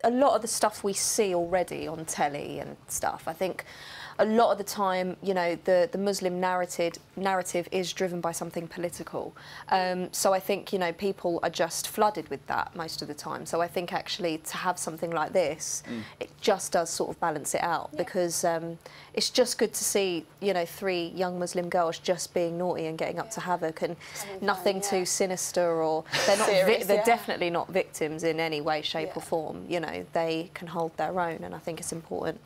A lot of the stuff we see already on telly and stuff, I think a lot of the time, you know, the Muslim narrative is driven by something political. So I think, you know, people are just flooded with that most of the time. So I think actually to have something like this, it just does sort of balance it out, because it's just good to see, you know, 3 young Muslim girls just being naughty and getting up to havoc, and nothing too sinister, or they're not they're definitely not victims in any way, shape or form. You know, they can hold their own, and I think it's important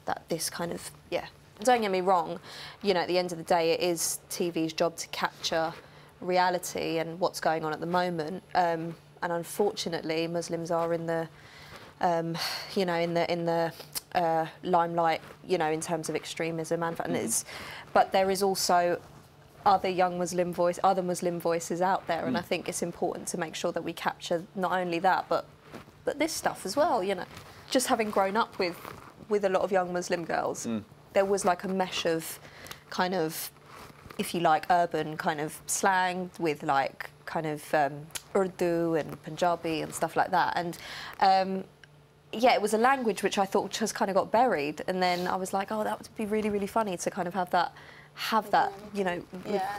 that this kind of, don't get me wrong, you know, at the end of the day, it is TV's job to capture reality and what's going on at the moment. And unfortunately, Muslims are in the, you know, in the limelight, you know, in terms of extremism, and it's, but there is also other Muslim voices out there, and I think it's important to make sure that we capture not only that, but this stuff as well. You know, just having grown up with a lot of young Muslim girls, there was like a mesh of kind of, if you like, urban kind of slang with like kind of Urdu and Punjabi and stuff like that. And yeah, it was a language which I thought just kind of got buried. And then I was like, oh, that would be really, really funny to kind of have that, you know,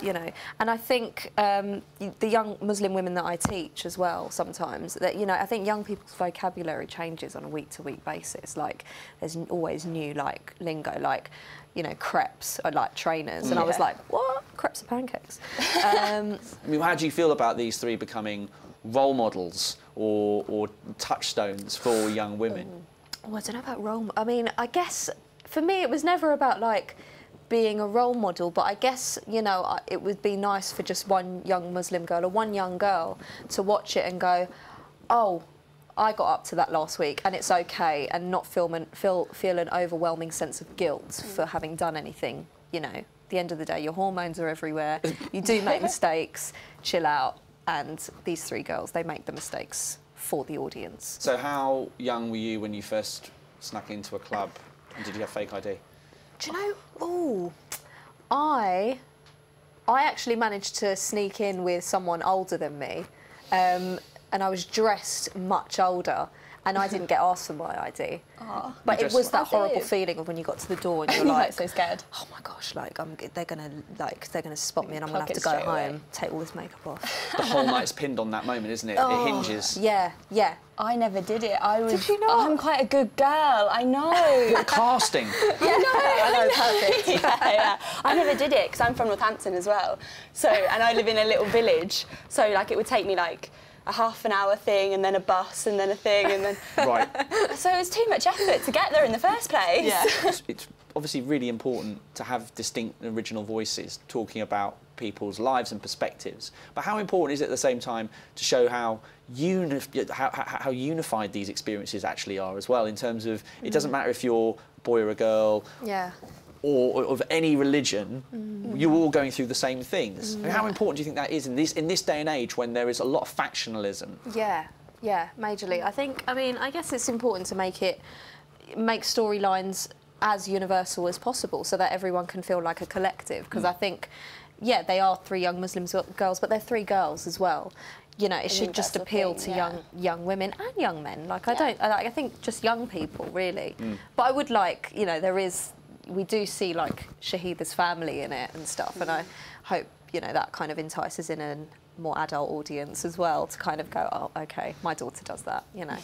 you know. And I think the young Muslim women that I teach as well, sometimes, that, you know, I think young people's vocabulary changes on a week-to-week basis. Like, there's always new, like, lingo, like, you know, crepes are like trainers. And I was like, what? Crepes are pancakes. I mean, how do you feel about these 3 becoming role models or touchstones for young women? Oh, I don't know about role. I mean, I guess for me it was never about like being a role model, but I guess, you know, it would be nice for just one young Muslim girl or one young girl to watch it and go, oh, I got up to that last week and it's okay, and not feel an overwhelming sense of guilt for having done anything. You know, at the end of the day, your hormones are everywhere. You do make mistakes. Chill out. And these 3 girls, they make the mistakes for the audience. So how young were you when you first snuck into a club, and did you have fake ID? Do you know, I actually managed to sneak in with someone older than me, and I was dressed much older, and I didn't get asked for my ID. Oh. But it was that horrible feeling of when you got to the door and you're like, so scared. Oh my gosh, like they're gonna spot me and I'm gonna have to go home, take all this makeup off. The whole night's pinned on that moment, isn't it? Oh, it hinges. Yeah, yeah. I never did it. I was. Did you not? I'm quite a good girl. I know. You're casting. I know, perfect. Yeah. I never did it because I'm from Northampton as well. So, and I live in a little village. So, like, it would take me like a half-an-hour thing, and then a bus, and then a thing, and then. Right. So it was too much effort to get there in the first place. Yeah. It's obviously really important to have distinct original voices talking about people's lives and perspectives, but how important is it at the same time to show how unified these experiences actually are as well, in terms of it doesn't matter if you're a boy or a girl, or of any religion, you're all going through the same things. I mean, how important do you think that is in this day and age when there is a lot of factionalism? Yeah, yeah, majorly. I guess it's important to make storylines as universal as possible so that everyone can feel like a collective, because I think, yeah, they are 3 young Muslim girls, but they're 3 girls as well. You know, it should just appeal to young women and young men. Like, I think just young people, really. But I would like, you know, we do see, like, Shahida's family in it and stuff, and I hope, you know, that kind of entices in a more adult audience as well to kind of go, oh, OK, my daughter does that, you know.